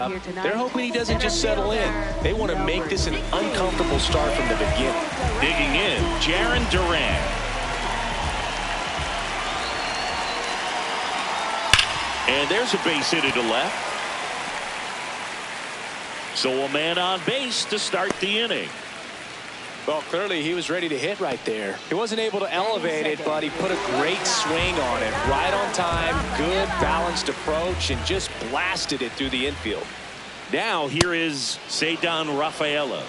They're hoping he doesn't just settle in. They want to make this an uncomfortable start from the beginning. Digging in, Jarren Duran. And there's a base hit to left. So a man on base to start the inning. Well, clearly he was ready to hit right there. He wasn't able to elevate it, but he put a great swing on it. Right on time, good balanced approach, and just blasted it through the infield. Now here is Ceddanne Rafaela.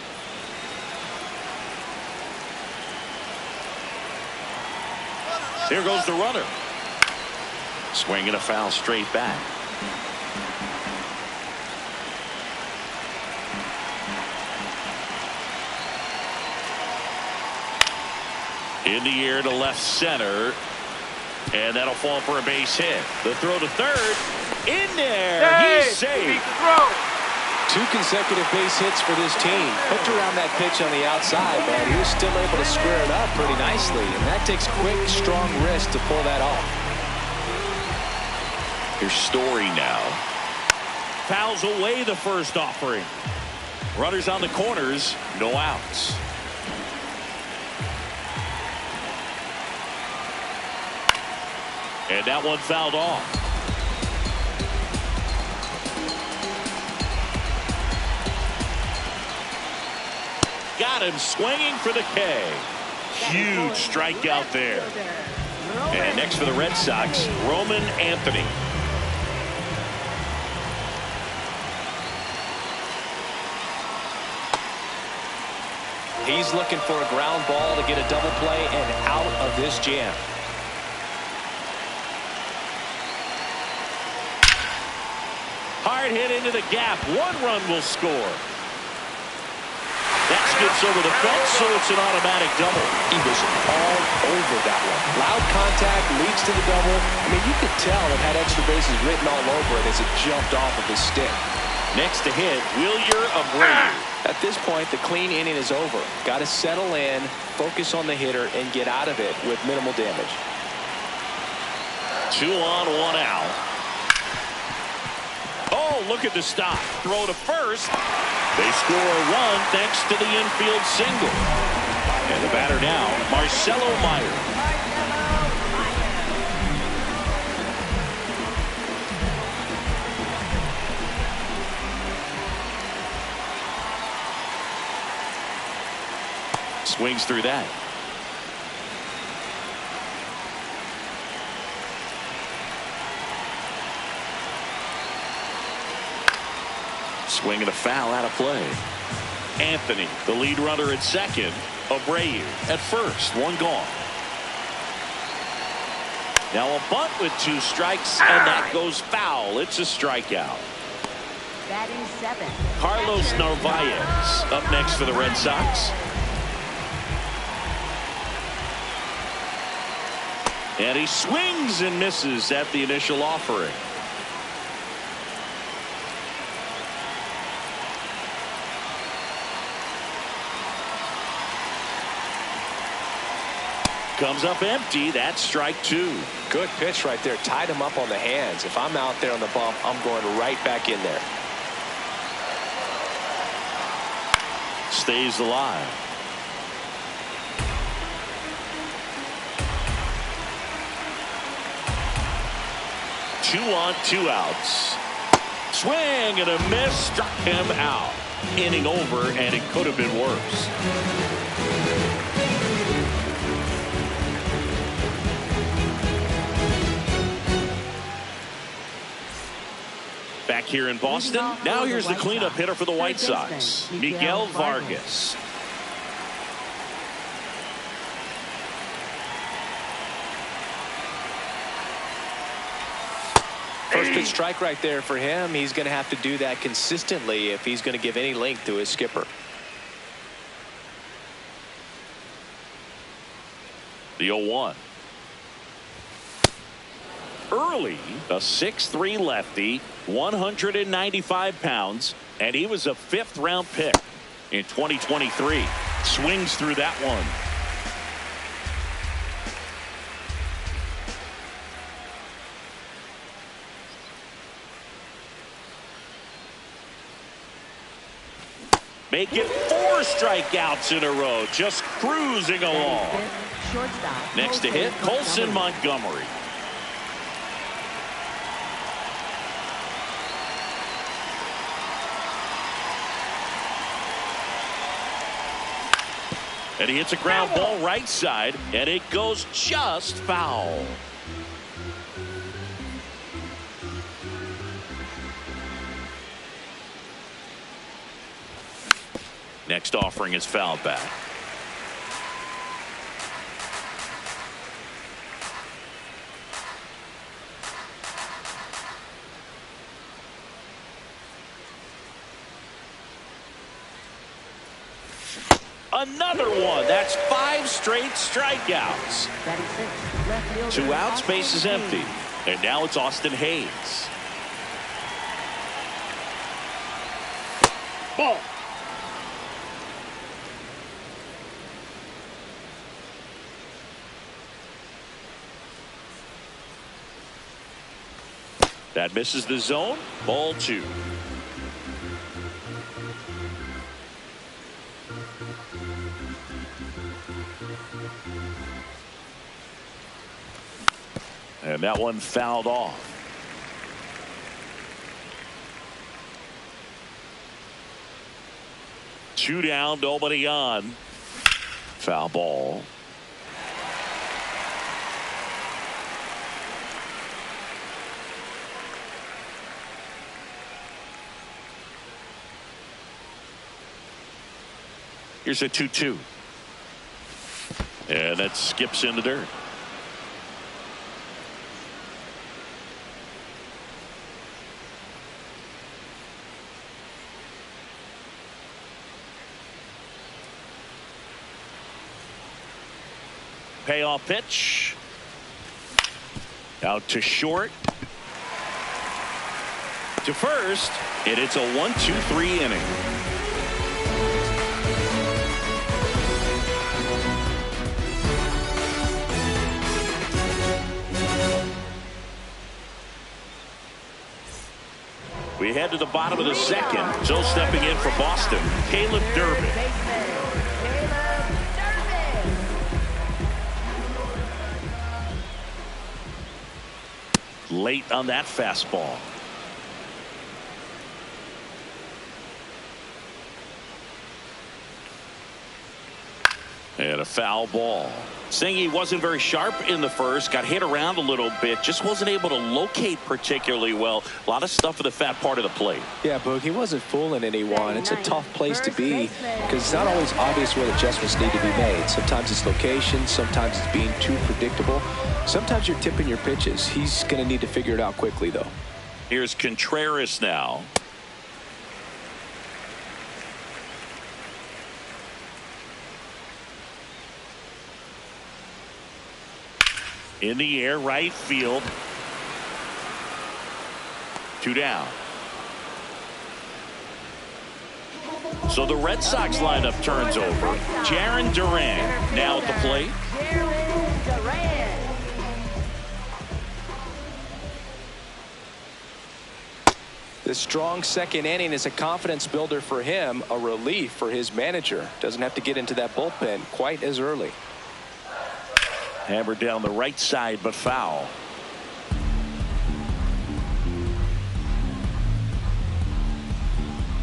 There goes the runner. Swinging a foul straight back. In the air to left center. And that'll fall for a base hit. The throw to third. In there. Hey, He's safe. Two consecutive base hits for this team. Hooked around that pitch on the outside, but he was still able to square it up pretty nicely. And that takes quick, strong wrist to pull that off. Here's Story now. Fouls away the first offering. Runners on the corners. No outs. And that one fouled off. Got him swinging for the K. Huge strikeout there. And next for the Red Sox, Roman Anthony. He's looking for a ground ball to get a double play and out of this jam. Hard hit into the gap. One run will score. That skips over the fence, so it's an automatic double. He was all over that one. Loud contact leads to the double. I mean, you could tell it had extra bases written all over it as it jumped off of his stick. Next to hit, Wilyer Abreu. At this point, the clean inning is over. Got to settle in, focus on the hitter, and get out of it with minimal damage. 2 on, 1 out. Oh, look at the stop. Throw to first. They score a run thanks to the infield single. And the batter now, Marcelo Meyer. Swings through that. Swing and a foul out of play. Anthony, the lead runner at second. Abreu at first. One gone. Now a bunt with 2 strikes, and that goes foul. It's a strikeout. Batting 7. Carlos Narvaez up next for the Red Sox. And he swings and misses at the initial offering. Comes up empty. That's strike 2. Good pitch right there. Tied him up on the hands. If I'm out there on the bump, I'm going right back in there. Stays alive. Two on, 2 outs. Swing and a miss. Struck him out. Inning over, and it could have been worse. Back here in Boston. Now here's the cleanup hitter for the White Sox, Miguel Vargas. First pitch strike right there for him. He's going to have to do that consistently if he's going to give any length to his skipper. The 0-1. Early, a 6'3" lefty, 195 pounds, and he was a 5th-round pick in 2023. Swings through that one. Making 4 strikeouts in a row. Just cruising along. Shortstop. Next to hit, Colson Montgomery. And he hits a ground ball right side, and it goes just foul. Next offering is fouled back. Another one. That's 5 straight strikeouts. 2 outs, base is empty. And now it's Austin Hayes. Ball. That misses the zone. Ball 2. And that one fouled off. Two down, nobody on. Foul ball. Here's a 2-2. And that skips in the dirt. Payoff pitch. Out to short. To first. And it's a 1-2-3 inning. We head to the bottom of the second. So stepping in for Boston, Caleb Durbin. Late on that fastball. And a foul ball. Saying he wasn't very sharp in the first, got hit around a little bit, just wasn't able to locate particularly well. A lot of stuff in the fat part of the plate. Yeah, Boog, he wasn't fooling anyone. It's a tough place to be because it's not always obvious what adjustments need to be made. Sometimes it's location, sometimes it's being too predictable. Sometimes you're tipping your pitches. He's going to need to figure it out quickly, though. Here's Contreras now. In the air, right field. 2 down. So the Red Sox lineup turns over. Jarren Duran now at the plate. This strong second inning is a confidence builder for him, a relief for his manager. Doesn't have to get into that bullpen quite as early. Hammered down the right side, but foul.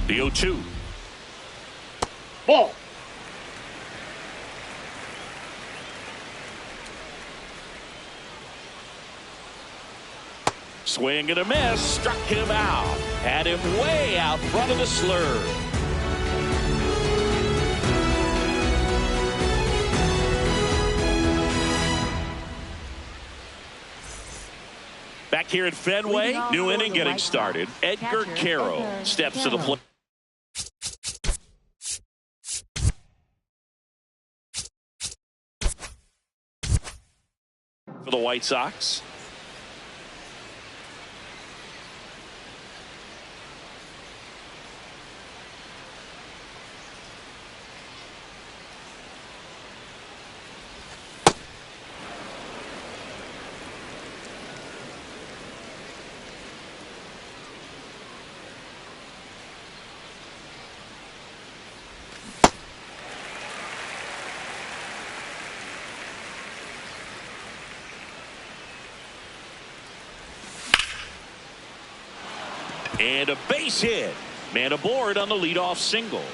The 0-2. Ball. Swing and a miss. Struck him out. Had him way out front of the slur. Back here at Fenway, new inning getting started. Edgar Quero steps to the plate. For the White Sox. And a base hit. Man aboard on the leadoff single.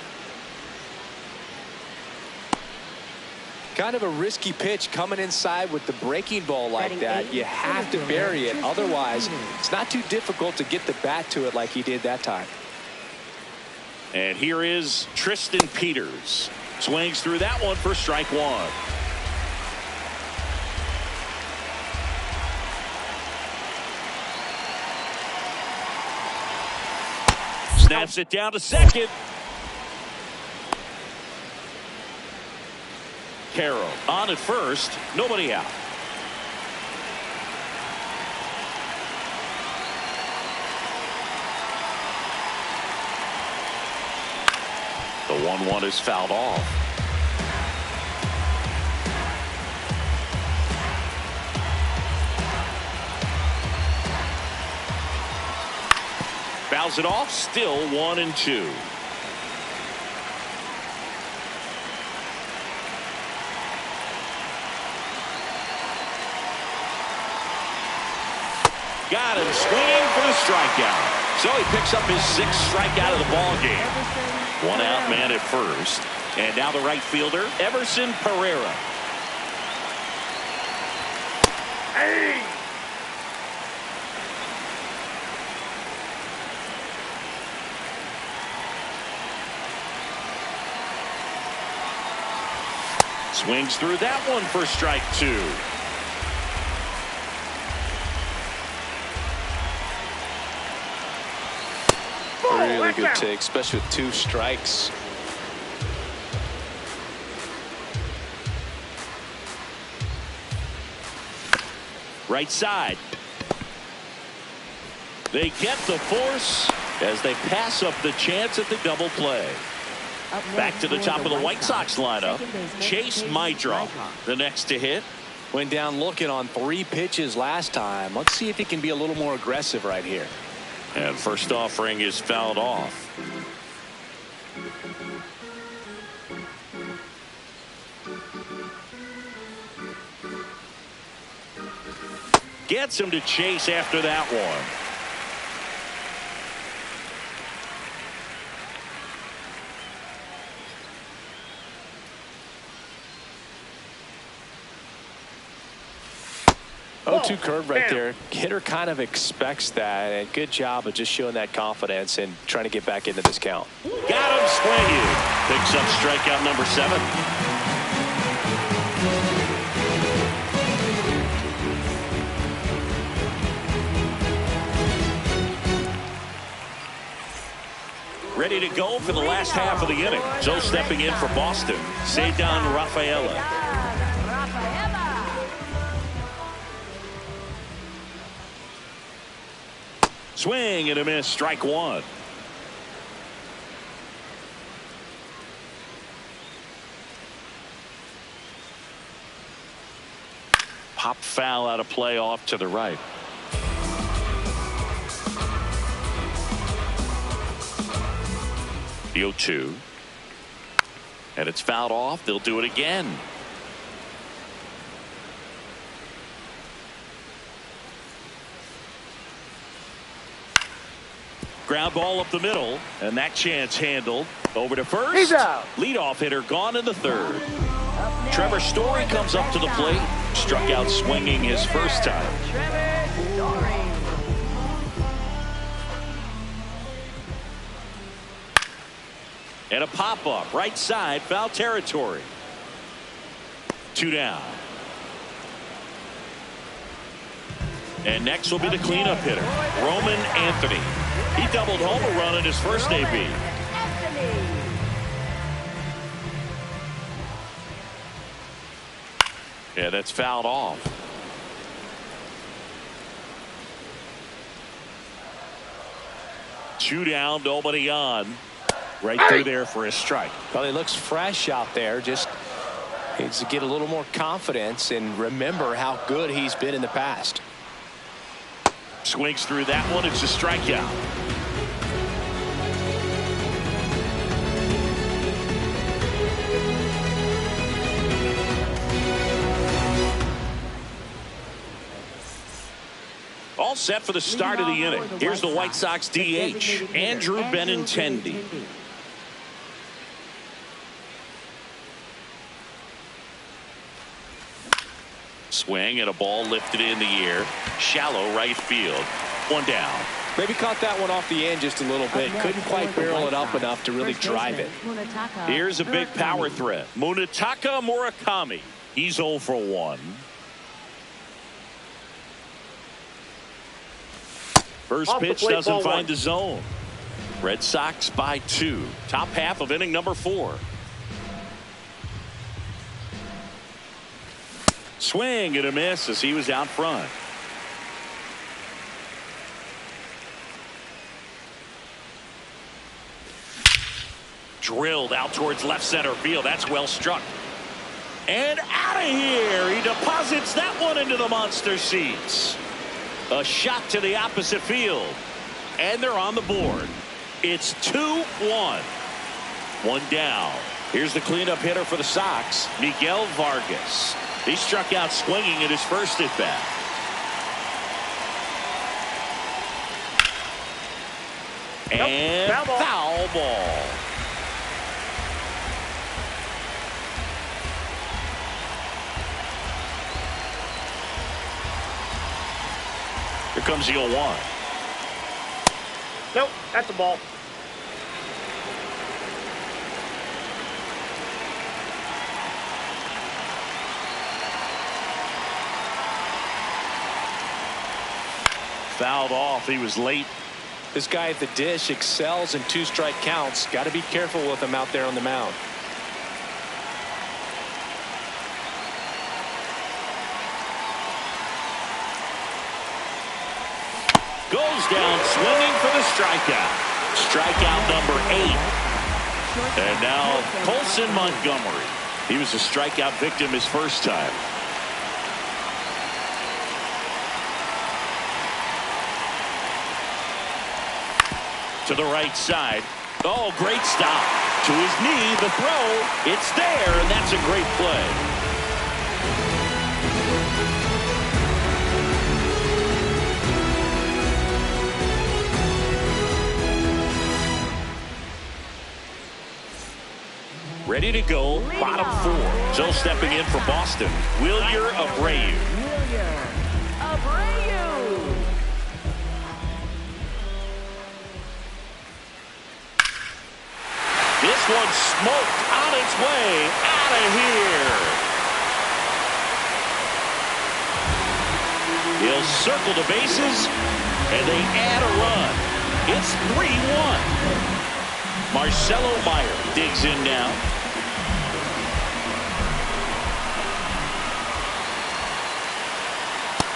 Kind of a risky pitch coming inside with the breaking ball like that. You have to bury it. Otherwise, it's not too difficult to get the bat to it like he did that time. And here is Tristan Peters. Swings through that one for strike one. Snaps it down to second. Carroll on at first. Nobody out. The 1-1 is fouled off. Fouls it off. Still 1-2. Got him swinging for the strikeout. So he picks up his 6th strikeout of the ball game. 1 out man at first. And now the right fielder, Everson Pereira. Hey! Swings through that one for strike 2. Really good take, especially with 2 strikes. Right side. They get the force as they pass up the chance at the double play. Back to the top of the White Sox lineup. Chase Meidroth, the next to hit. Went down looking on 3 pitches last time. Let's see if he can be a little more aggressive right here. And first offering is fouled off. Gets him to chase after that one. Oh, 2 curve right there. Hitter kind of expects that, and good job of just showing that confidence and trying to get back into this count. Got him swinging. Picks up strikeout number 7. Ready to go for the last half of the inning. So stepping in for Boston, Ceddanne Rafaela. Swing and a miss, strike 1. Pop foul out of play off to the right. The 0-2. And it's fouled off. They'll do it again. Ground ball up the middle, and that chance handled. Over to first. He's out. Leadoff hitter gone in the 3rd. Trevor Story comes up to the plate. Struck out swinging his first time. Trevor Story. And a pop-up right side, foul territory. 2 down. And next will be the cleanup hitter, Roman Anthony. He doubled home a run in his first AB. Yeah, that's fouled off. Two down, nobody on. Right through there for a strike. Well, he looks fresh out there. Just needs to get a little more confidence and remember how good he's been in the past. Swings through that one. It's a strikeout. all set for the start of the inning. Here's the White Sox DH, Andrew Benintendi. Swing and a ball lifted in the air. Shallow right field. One down. Maybe caught that one off the end just a little bit. Couldn't quite barrel it up enough to really drive it. Here's a big power threat. Munetaka Murakami. He's 0 for 1. First pitch doesn't find the zone. Red Sox by 2. Top half of inning number 4. Swing and a miss as he was out front. Drilled out towards left center field. That's well struck. And out of here. He deposits that one into the monster seats. A shot to the opposite field. And they're on the board. It's 2-1. One down. Here's the cleanup hitter for the Sox, Miguel Vargas. He struck out swinging at his first at bat. And foul ball. Here comes the 0-1. Nope, that's a ball. Fouled off. He was late. This guy at the dish excels in 2-strike counts. Got to be careful with him out there on the mound. Goes down swinging for the strikeout. Strikeout number 8. And now Colson Montgomery. He was a strikeout victim his first time. To the right side. Oh, great stop. To his knee, the throw. It's there, and that's a great play. Ready to go, bottom 4. So stepping in for Boston, Wilyer Abreu. This one smoked on its way out of here. He'll circle the bases, and they add a run. It's 3-1. Marcelo Meyer digs in now.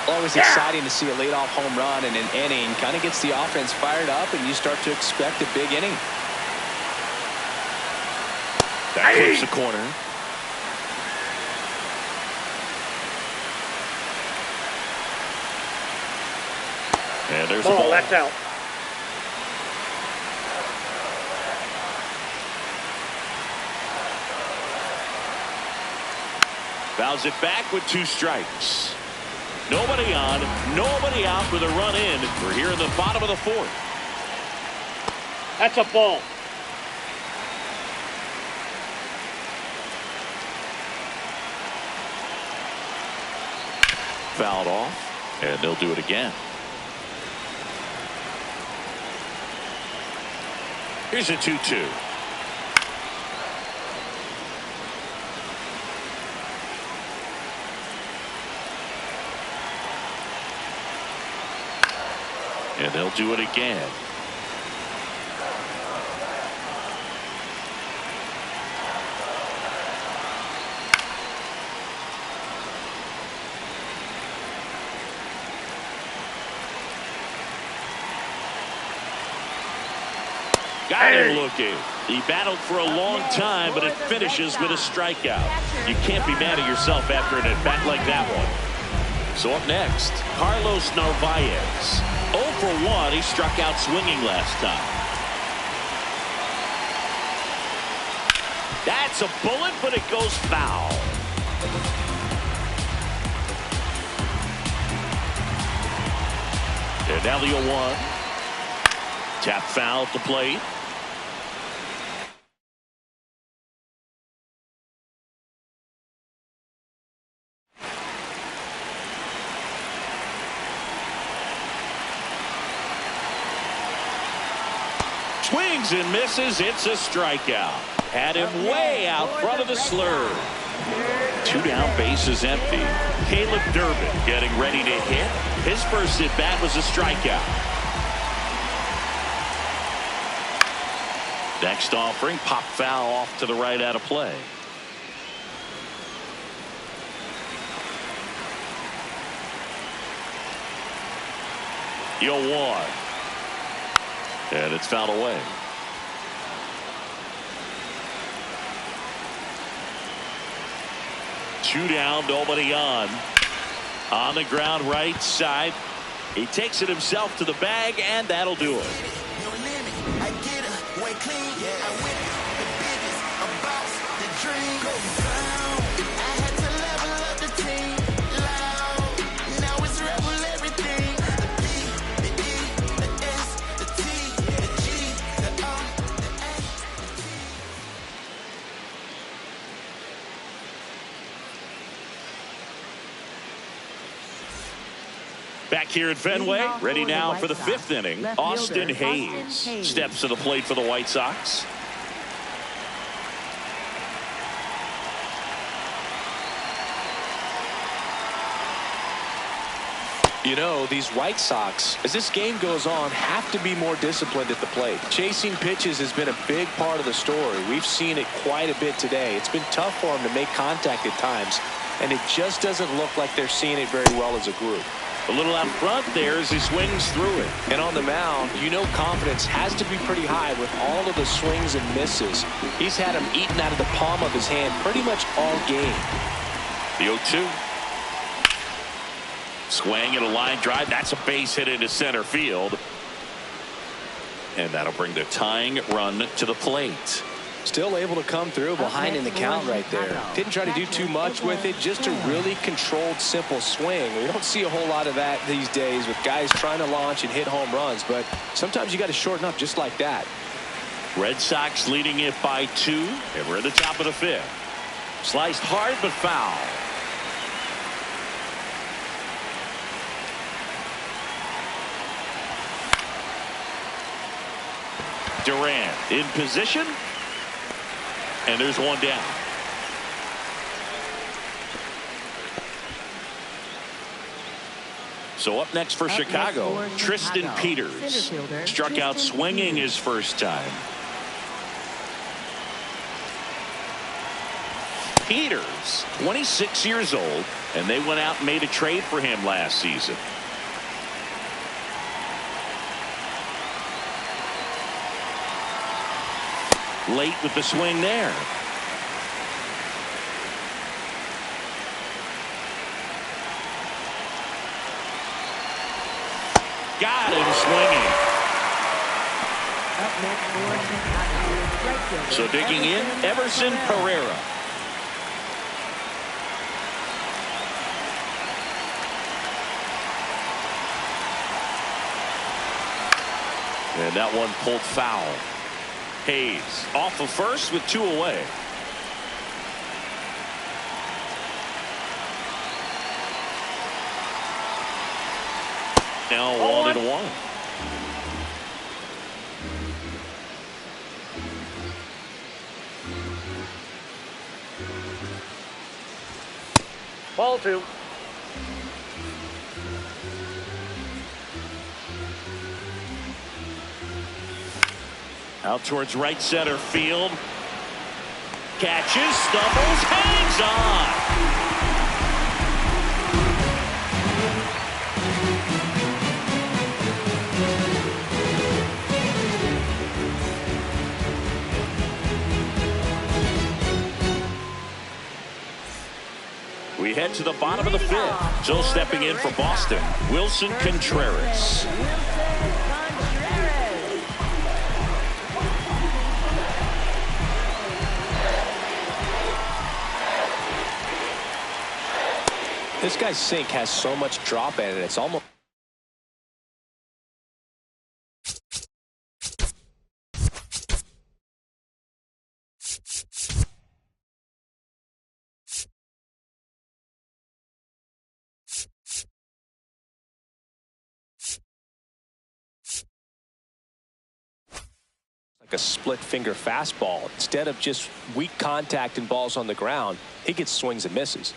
Always exciting to see a leadoff home run in an inning. Kind of gets the offense fired up, and you start to expect a big inning. That clips the corner. And there's a ball. That's out. Fouls it back with 2 strikes. Nobody on, nobody out with a run in. We're here in the bottom of the 4th. That's a ball. Fouled off, and they'll do it again. Here's a 2-2. And they'll do it again. Got him looking. He battled for a long time, but it finishes with a strikeout. You can't be mad at yourself after an at-bat like that one. So up next, Carlos Narvaez. 0 for 1. He struck out swinging last time. That's a bullet, but it goes foul. And now the 0-1. Tap foul at the plate. Swings and misses. It's a strikeout. Had him way out front of the slur. 2 down, bases empty. Caleb Durbin getting ready to hit. His first at bat was a strikeout. Next offering, pop foul off to the right out of play. The 0-1. And it's fouled away. Two down, nobody on. On the ground, right side. He takes it himself to the bag, and that'll do it. Back here at Fenway, ready now for the 5th inning. Austin Hayes steps to the plate for the White Sox. You know, these White Sox, as this game goes on, have to be more disciplined at the plate. Chasing pitches has been a big part of the story. We've seen it quite a bit today. It's been tough for them to make contact at times, and it just doesn't look like they're seeing it very well as a group. A little out front there as he swings through it. And on the mound, you know confidence has to be pretty high with all of the swings and misses. He's had them eaten out of the palm of his hand pretty much all game. The 0-2. Swing and a line drive. That's a base hit into center field. And that'll bring the tying run to the plate. Still able to come through behind in the count right there. Didn't try to do too much with it. Just a really controlled, simple swing. We don't see a whole lot of that these days with guys trying to launch and hit home runs. But sometimes you got to shorten up just like that. Red Sox leading it by 2. And we're at the top of the 5th. Sliced hard but foul. Durant in position. And there's one down. So up next for Chicago, Tristan Peters. Struck out swinging his first time. Peters, 26 years old, and they went out and made a trade for him last season. Late with the swing there. Got him swinging. So digging in, Everson Pereira. And that one pulled foul. Hayes off of first with 2 away. Now 1-1. Ball 2. Out towards right center field. Catches, stumbles, hangs on. We head to the bottom of the 5th. Still stepping in for Boston, Wilson Contreras. This guy's sink has so much drop in it. It's almost A split finger fastball. Instead of just weak contact and balls on the ground, he gets swings and misses.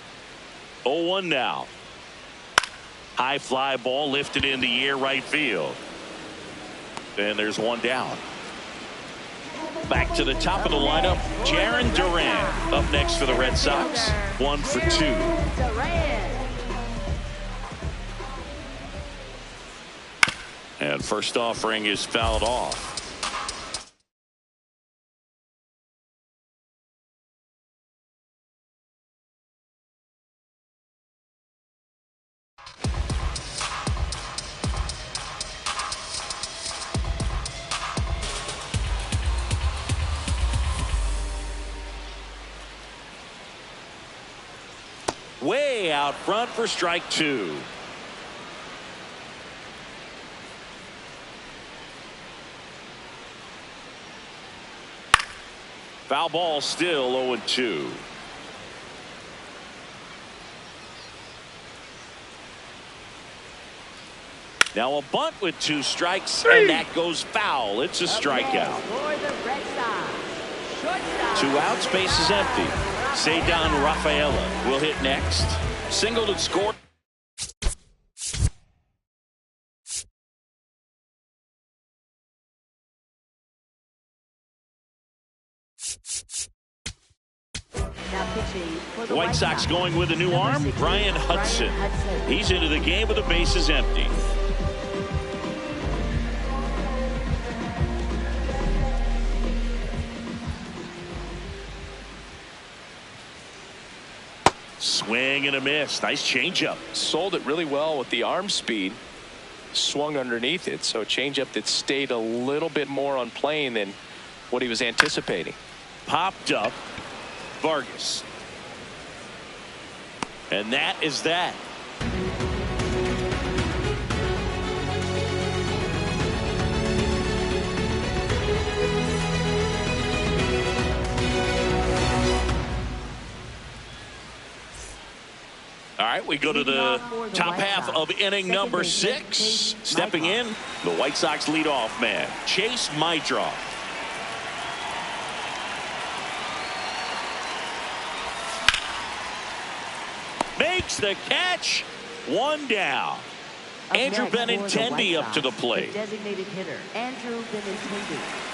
0-1 now. High fly ball lifted in the air right field. And there's one down. Back to the top of the lineup, Jarren Duran up next for the Red Sox. 1 for 2. And first offering is fouled off. Way out front for strike 2. Foul ball, still 0-2. Now a bunt with 2 strikes, and that goes foul. It's a strikeout. 2 outs, base is empty. Ceddanne Rafaela will hit next. Singled and scored. The White Sox going with a new arm, Brian Hudson. He's into the game with the bases empty. Swing and a miss. Nice changeup. Sold it really well with the arm speed. Swung underneath it. So a changeup that stayed a little bit more on plane than what he was anticipating. Popped up. Vargas. And that is that. All right, we go to the top half of inning number 6. Stepping in, the White Sox leadoff man, Chase Meidroth. Makes the catch. 1 down. Andrew Benintendi up to the plate. Designated hitter, Andrew Benintendi.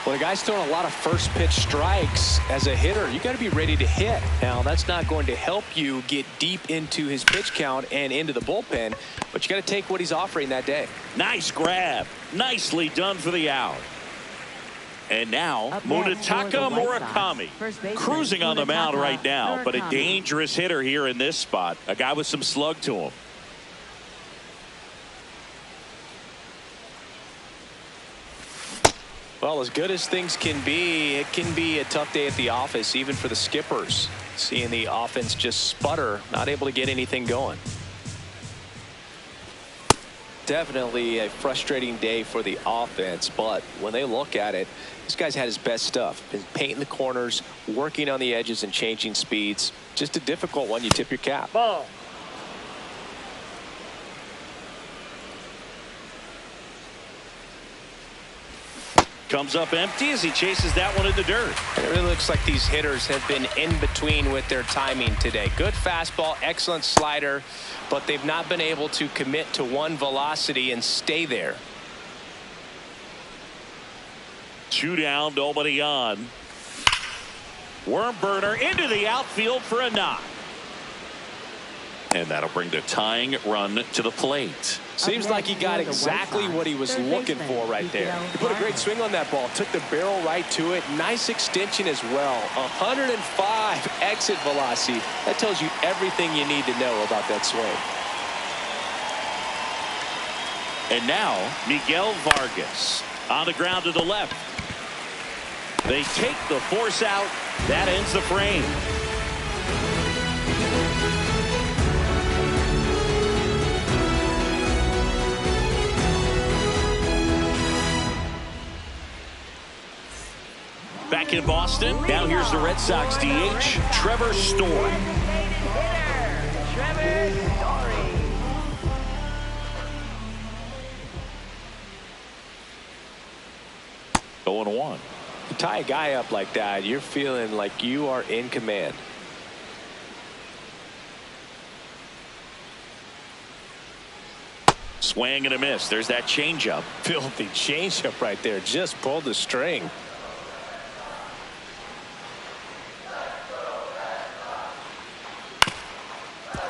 When a guy's throwing a lot of first pitch strikes as a hitter, you got to be ready to hit. Now, that's not going to help you get deep into his pitch count and into the bullpen, but you got to take what he's offering that day. Nice grab. Nicely done for the out. And now, Munetaka Murakami cruising on the mound right now, but a dangerous hitter here in this spot. A guy with some slug to him. Well, as good as things can be, it can be a tough day at the office, even for the skippers. Seeing the offense just sputter, not able to get anything going. Definitely a frustrating day for the offense, but when they look at it, this guy's had his best stuff. Been painting the corners, working on the edges and changing speeds. Just a difficult one. You tip your cap. Ball. Comes up empty as he chases that one in the dirt. It really looks like these hitters have been in between with their timing today. Good fastball, excellent slider, but they've not been able to commit to one velocity and stay there. 2 down, nobody on. Worm burner into the outfield for a knock. And that'll bring the tying run to the plate. Seems like he got exactly what he was looking for right there. He put a great swing on that ball, took the barrel right to it. Nice extension as well. 105 exit velocity. That tells you everything you need to know about that swing. And now Miguel Vargas on the ground to the left. They take the force out. That ends the frame. Back in Boston, now here's the Red Sox DH, Trevor Story. Trevor Story. 0-1. You tie a guy up like that, you're feeling like you are in command. Swing and a miss. There's that changeup. Filthy changeup right there. Just pulled the string.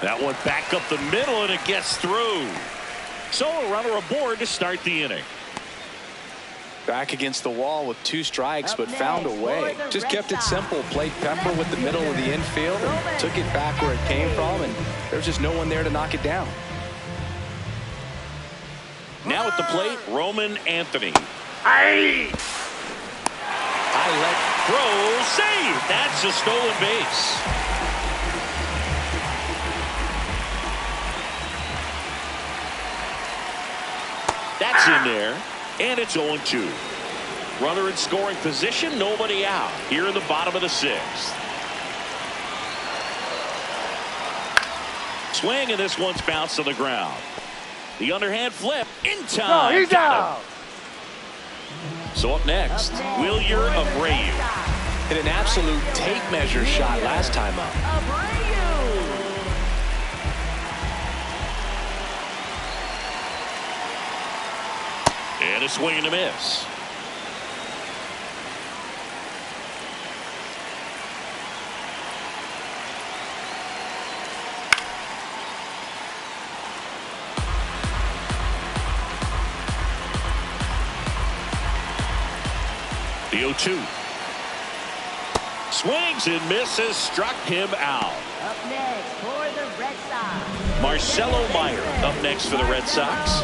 That one back up the middle, and it gets through. So a runner aboard to start the inning. Back against the wall with 2 strikes, but found a way. Just kept it simple. Played pepper with the middle of the infield and took it back where it came from, and there's just no one there to knock it down. Now at the plate, Roman Anthony. High leg Throw, save. That's a stolen base. That's in there, and it's 0-2. Runner in scoring position, nobody out. Here in the bottom of the 6th. Swing, and this one's bounced on the ground. The underhand flip in time. No, he's out. So up next, Wilyer Abreu. hit an absolute tape measure shot last time up. And a swing and a miss. The 0-2. Swings and misses, struck him out. Up next for the Red Sox, Marcelo Meyer up next for the Red Sox.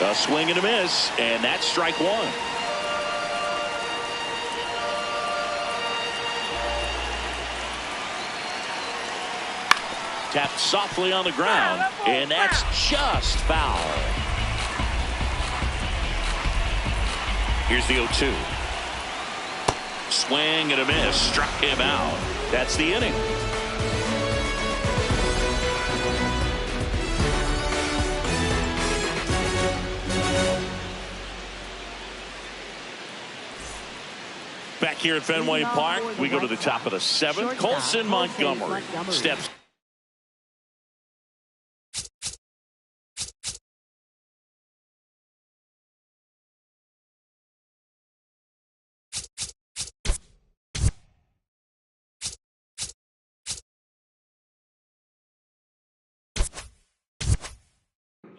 A swing and a miss, and that's strike one. Tapped softly on the ground, and that's just foul. Here's the 0-2. Swing and a miss, struck him out. That's the inning. Back here at Fenway Park, we go to the top of the 7th. Colson Montgomery steps.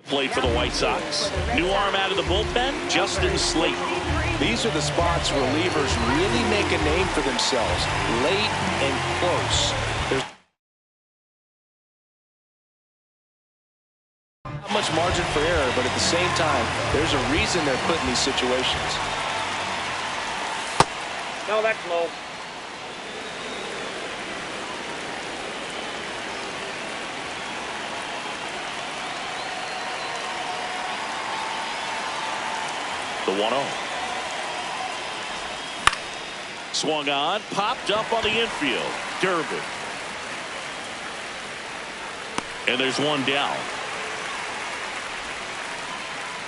Played for the White Sox. New arm out of the bullpen, Justin Slate. These are the spots relievers really make a name for themselves. Late and close. There's not much margin for error, but at the same time, there's a reason they're put in these situations. No, that's low. The 1-0. Swung on, popped up on the infield. Durbin. And there's one down.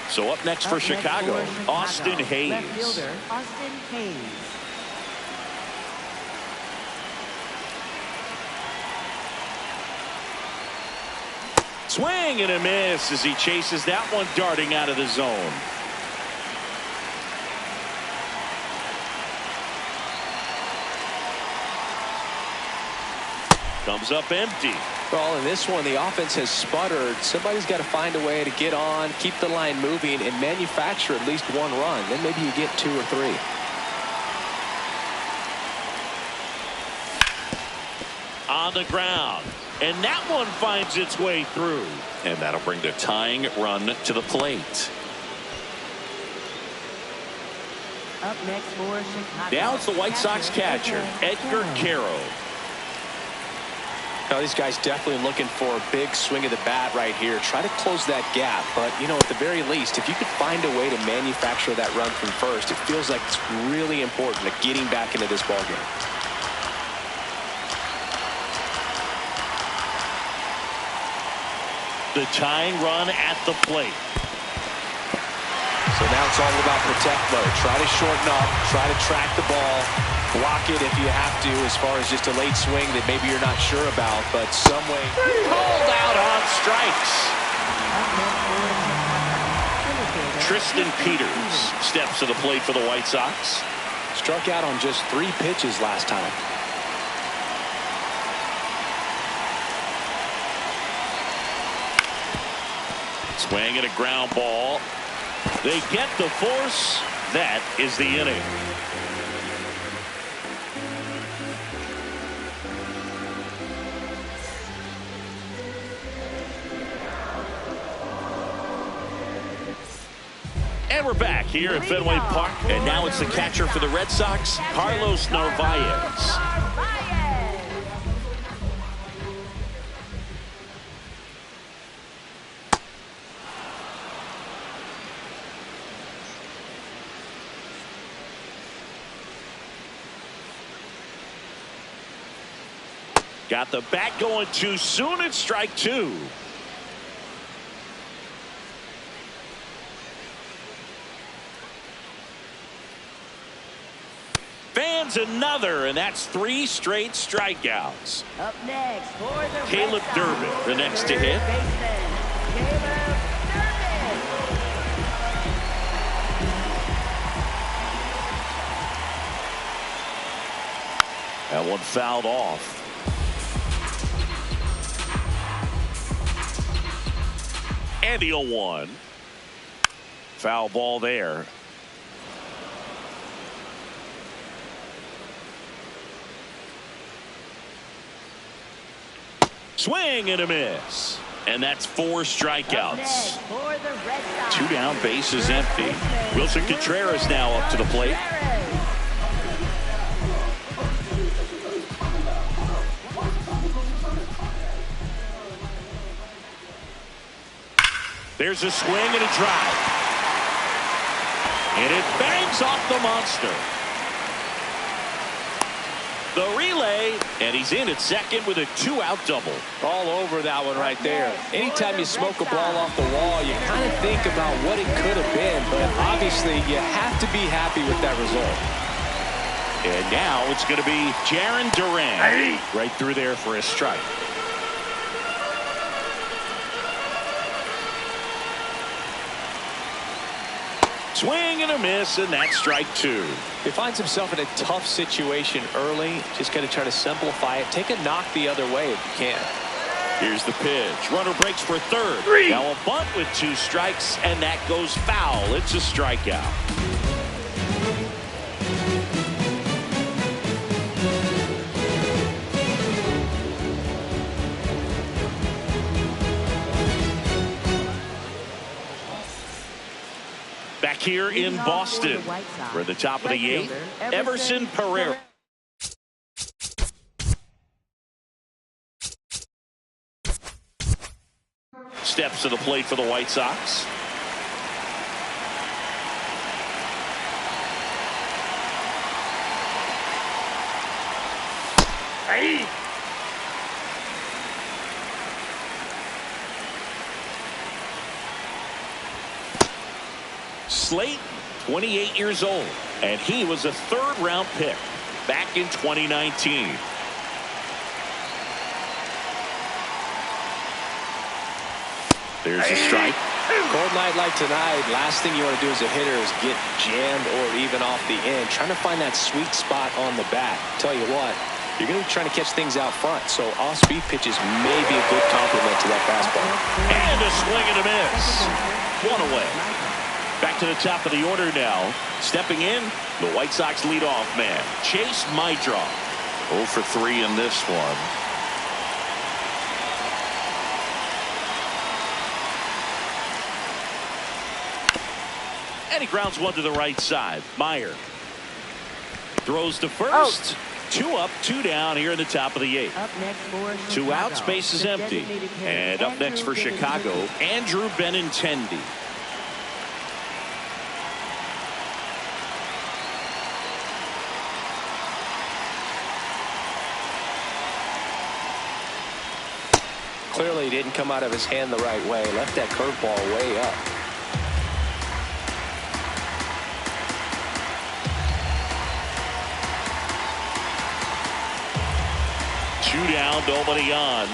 So up next for Chicago, Austin Hayes. left fielder Austin Hayes. Swing and a miss as he chases that one darting out of the zone. Comes up empty. Well, in this one, the offense has sputtered. Somebody's got to find a way to get on, keep the line moving, and manufacture at least one run. Then maybe you get 2 or 3. On the ground. And that one finds its way through. And that'll bring the tying run to the plate. Up next for Chicago. Now it's the White Sox catcher, Edgar Quero. Now, these guys definitely looking for a big swing of the bat right here. Try to close that gap. But, you know, at the very least, if you could find a way to manufacture that run from first, it feels like it's really important to getting back into this ballgame. The tying run at the plate. So now it's all about protect mode. Try to shorten up, try to track the ball, block it if you have to, as far as just a late swing that maybe you're not sure about, but some way. Called out on strikes. Tristan Peters steps to the plate for the White Sox. Struck out on just 3 pitches last time. Swing and a ground ball. They get the force. That is the inning. And we're back here at Fenway Park. And now it's the catcher for the Red Sox, Carlos Narvaez. Got the bat going too soon. It's strike 2. Fans another, and that's 3 straight strikeouts. Up next for the Caleb Red Sox, Durbin, the next to hit. Caleb Durbin. That one fouled off. And the 0-1. Foul ball there. Swing and a miss. And that's 4 strikeouts. 2 down, bases empty. Wilson Contreras now up to the plate. There's a swing and a drive. And it bangs off the monster. The relay, and he's in at second with a 2-out double. All over that one right there. Anytime you smoke a ball off the wall, you kind of think about what it could have been, but obviously you have to be happy with that result. And now it's going to be Jarren Duran right through there for a strike. Swing and a miss, and that's strike 2. He finds himself in a tough situation early. Just got to try to simplify it. Take a knock the other way if you can. Here's the pitch. Runner breaks for third. Now a bunt with 2 strikes, and that goes foul. It's a strikeout. Back here in Boston, we're at the top of the 8th. Everson Pereira. Steps to the plate for the White Sox. Hey! Slate, 28 years old, and he was a 3rd-round pick back in 2019. There's a strike. Cold night like tonight, last thing you want to do as a hitter is get jammed or even off the end. Trying to find that sweet spot on the bat. Tell you what, you're going to be trying to catch things out front, so off-speed pitches may be a good complement to that fastball. And a swing and a miss. 1 away. Back to the top of the order now. Stepping in, the White Sox leadoff man, Chase Meidroth. 0 for 3 in this one. And he grounds one to the right side. Meyer throws to first. 2 up, 2 down here in the top of the 8th. Up next for 2 out, space is empty. And up next for Chicago, Andrew Benintendi. clearly didn't come out of his hand the right way. Left that curveball way up. Two down, nobody on.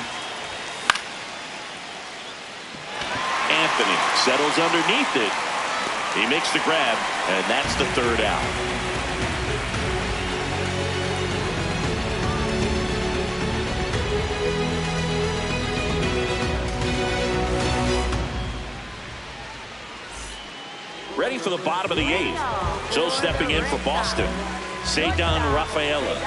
Anthony settles underneath it. He makes the grab, and that's the third out. Ready for the bottom of the eighth. So stepping in for Boston, Ceddanne Rafaela.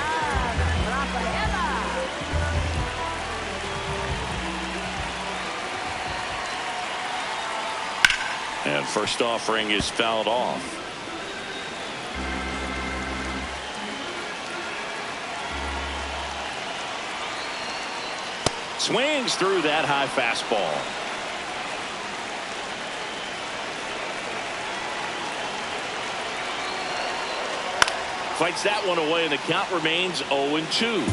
And first offering is fouled off. Swings through that high fastball. Fights that one away, and the count remains 0-2.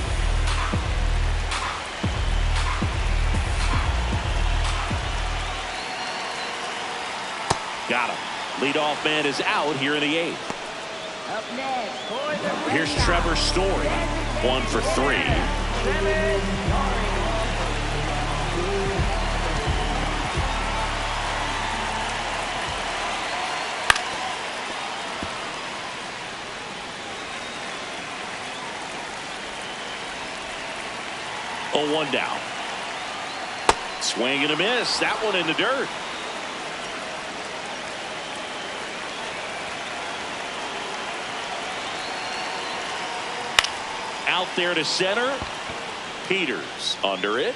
Got him. Leadoff man is out here in the eighth. Up next for the Here's Trevor Story. 1 for 3. Trevor Story. Oh, 1 down. Swing and a miss. That one in the dirt. Out there to center. Peters under it.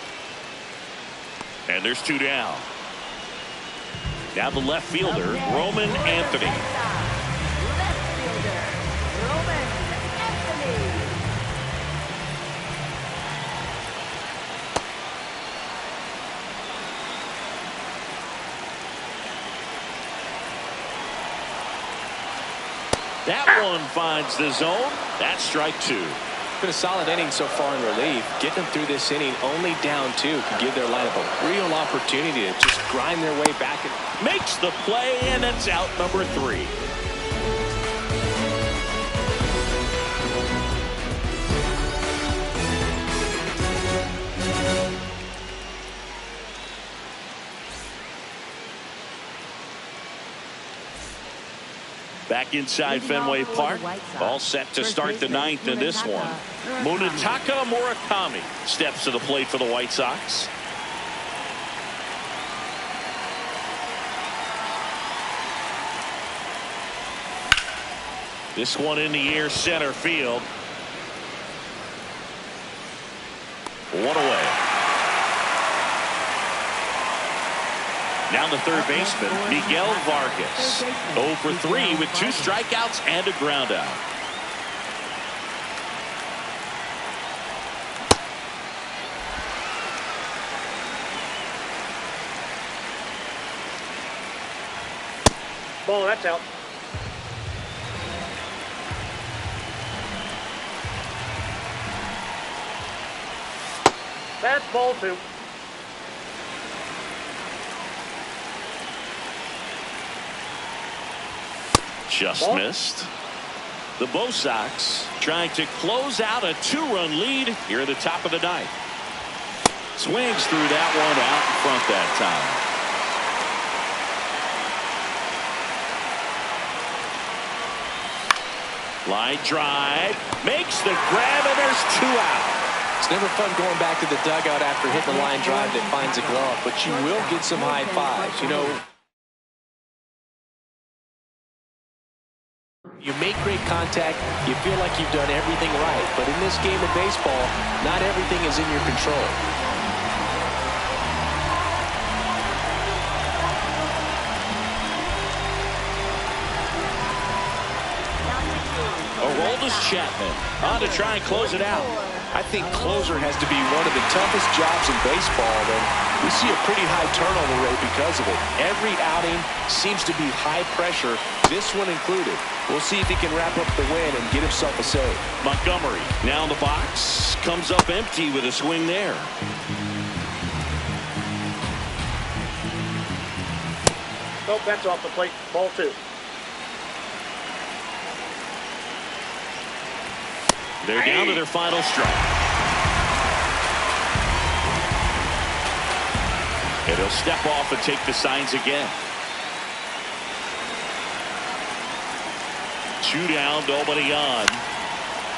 And there's 2 down. Now the left fielder, Roman Anthony. Left fielder, Roman Anthony. That one finds the zone. That's strike 2. Been a solid inning so far in relief. Getting them through this inning only down 2 can give their lineup a real opportunity to just grind their way back. Makes the play, and that's out number 3. Back inside Fenway Park, all set to start the 9th in this one. Munetaka Murakami steps to the plate for the White Sox. This one in the air, center field. 1 away. Now the third baseman, Miguel Vargas. 0 for 3 with 2 strikeouts and a ground out. Ball, that's out. That's ball 2. Just missed. The Bo Sox trying to close out a 2-run lead here at the top of the 9th. Swings through that one out in front that time. Line drive. Makes the grab, and there's 2 out. It's never fun going back to the dugout after hitting the line drive that finds a glove, but you will get some high fives. You know, you make great contact, you feel like you've done everything right, but in this game of baseball, not everything is in your control. Aroldis Chapman on to try and close it out. I think closer has to be one of the toughest jobs in baseball, and we see a pretty high turnover rate because of it. Every outing seems to be high pressure, this one included. We'll see if he can wrap up the win and get himself a save. Montgomery now in the box, comes up empty with a swing there. No, that's off the plate. Ball 2. They're down to their final strike. And he'll step off and take the signs again. 2 down, nobody on.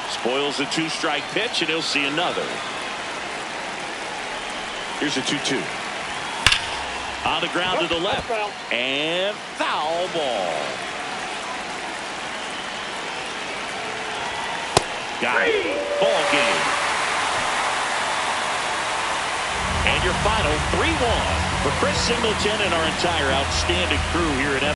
Spoils the 2-strike pitch, and he'll see another. Here's a 2-2. On the ground to the left. Foul. And foul ball. Got it. Ball game. And your final 3-1 for Chris Singleton and our entire outstanding crew here at